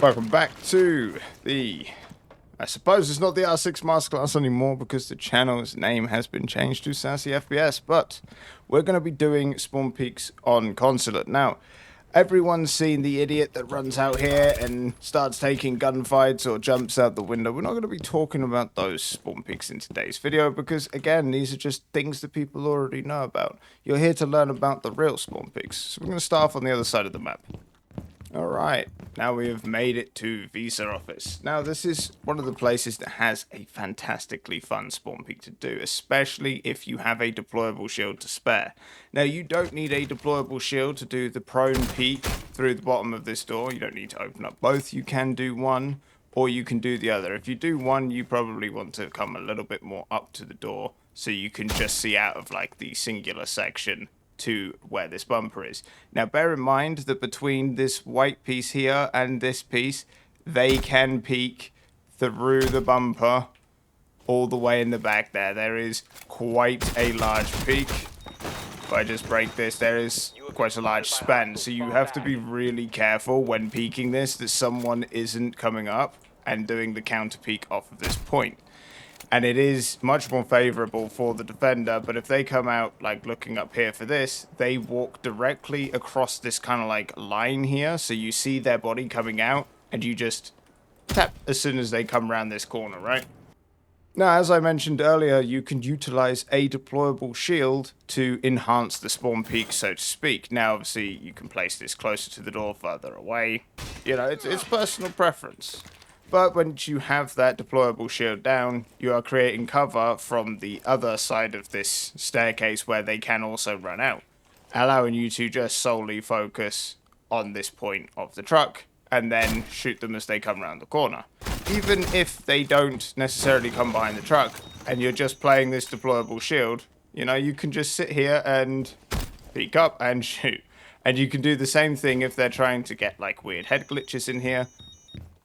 Welcome back to the... I suppose it's not the R6 Masterclass anymore because the channel's name has been changed to Sassy FPS, but we're going to be doing spawn peaks on Consulate. Now, everyone's seen the idiot that runs out here and starts taking gunfights or jumps out the window. We're not going to be talking about those spawn peaks in today's video because, again, these are just things that people already know about. You're here to learn about the real spawn peaks. So we're going to start off on the other side of the map. Alright, now we have made it to Visa Office. Now this is one of the places that has a fantastically fun spawn peak to do, especially if you have a deployable shield to spare. Now you don't need a deployable shield to do the prone peek through the bottom of this door. You don't need to open up both. You can do one or you can do the other. If you do one, you probably want to come a little bit more up to the door so you can just see out of like the singular section to where this bumper is. Now bear in mind that between this white piece here and this piece, they can peek through the bumper all the way in the back there. There is quite a large peak. If I just break this, there is quite a large span, so you have to be really careful when peeking this that someone isn't coming up and doing the counter peek off of this point. And it is much more favorable for the defender, but if they come out, like, looking up here for this, they walk directly across this kind of, like, line here, so you see their body coming out, and you just tap as soon as they come around this corner, right? Now, as I mentioned earlier, you can utilize a deployable shield to enhance the spawn peak, so to speak. Now, obviously, you can place this closer to the door, further away. You know, it's personal preference. But once you have that deployable shield down, you are creating cover from the other side of this staircase where they can also run out, allowing you to just solely focus on this point of the truck and then shoot them as they come around the corner. Even if they don't necessarily come behind the truck and you're just playing this deployable shield, you know, you can just sit here and peek up and shoot. And you can do the same thing if they're trying to get like weird head glitches in here.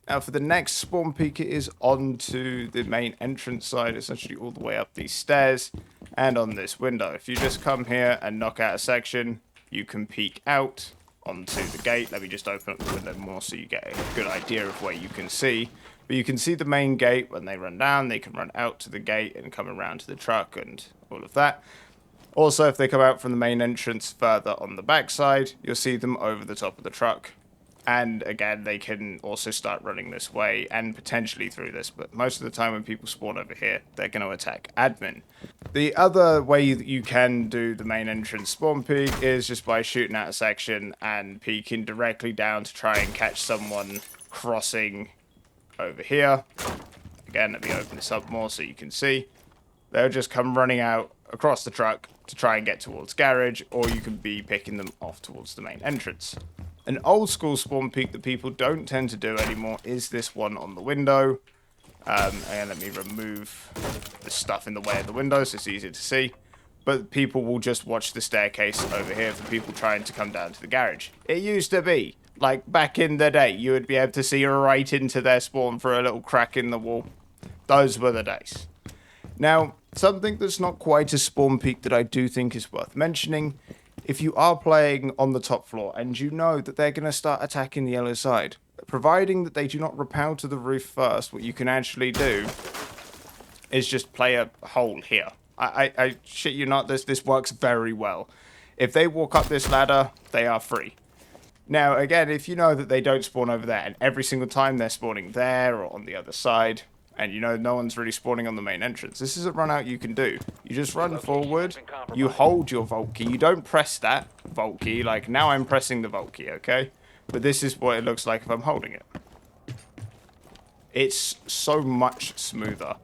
Now for the next spawn peek, it is onto the main entrance side, essentially all the way up these stairs and on this window. If you just come here and knock out a section, you can peek out onto the gate. Let me just open up the window more so you get a good idea of where you can see. But you can see the main gate. When they run down, they can run out to the gate and come around to the truck and all of that. Also, if they come out from the main entrance further on the back side, you'll see them over the top of the truck. And again, they can also start running this way and potentially through this, but most of the time when people spawn over here, they're going to attack admin. The other way that you can do the main entrance spawn peek is just by shooting out a section and peeking directly down to try and catch someone crossing over here. Again, let me open this up more so you can see. They'll just come running out across the truck to try and get towards garage, or you can be picking them off towards the main entrance. An old school spawn peek that people don't tend to do anymore is this one on the window. And let me remove the stuff in the way of the window so it's easier to see. But people will just watch the staircase over here for people trying to come down to the garage. It used to be, like back in the day, you would be able to see right into their spawn through a little crack in the wall. Those were the days. Now, something that's not quite a spawn peek that I do think is worth mentioning. If you are playing on the top floor and you know that they're going to start attacking the other side, providing that they do not rappel to the roof first, what you can actually do is just play a hole here. I shit you not, this works very well. If they walk up this ladder, they are free. Now, again, if you know that they don't spawn over there and every single time they're spawning there or on the other side, and you know no one's really spawning on the main entrance, this is a run out you can do. You just run forward, you hold your vault key, you don't press that vault key, like now I'm pressing the vault key, okay? But this is what it looks like if I'm holding it. It's so much smoother.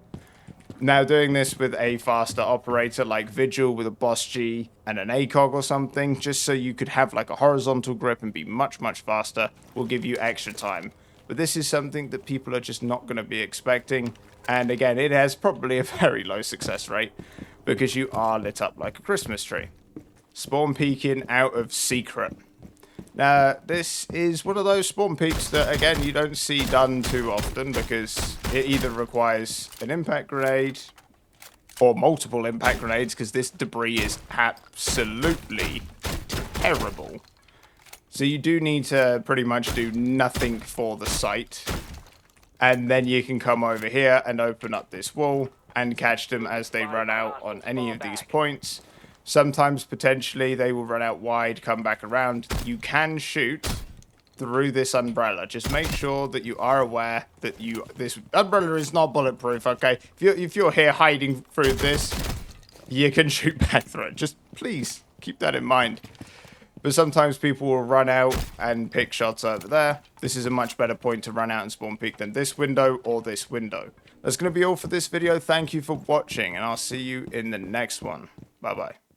Now doing this with a faster operator like Vigil with a Boss G and an ACOG or something, just so you could have like a horizontal grip and be much, much faster, will give you extra time. But this is something that people are just not going to be expecting. And again, it has probably a very low success rate because you are lit up like a Christmas tree. Spawn peeking out of secret. Now, this is one of those spawn peeks that, again, you don't see done too often because it either requires an impact grenade or multiple impact grenades because this debris is absolutely terrible. So you do need to pretty much do nothing for the site. And then you can come over here and open up this wall and catch them as they run out on any of these points. Sometimes, potentially, they will run out wide, come back around. You can shoot through this umbrella. Just make sure that you are aware that this umbrella is not bulletproof, okay? If you're here hiding through this, you can shoot back through it. Just please keep that in mind. But sometimes people will run out and pick shots over there. This is a much better point to run out and spawn peek than this window or this window. That's going to be all for this video. Thank you for watching, and I'll see you in the next one. Bye-bye.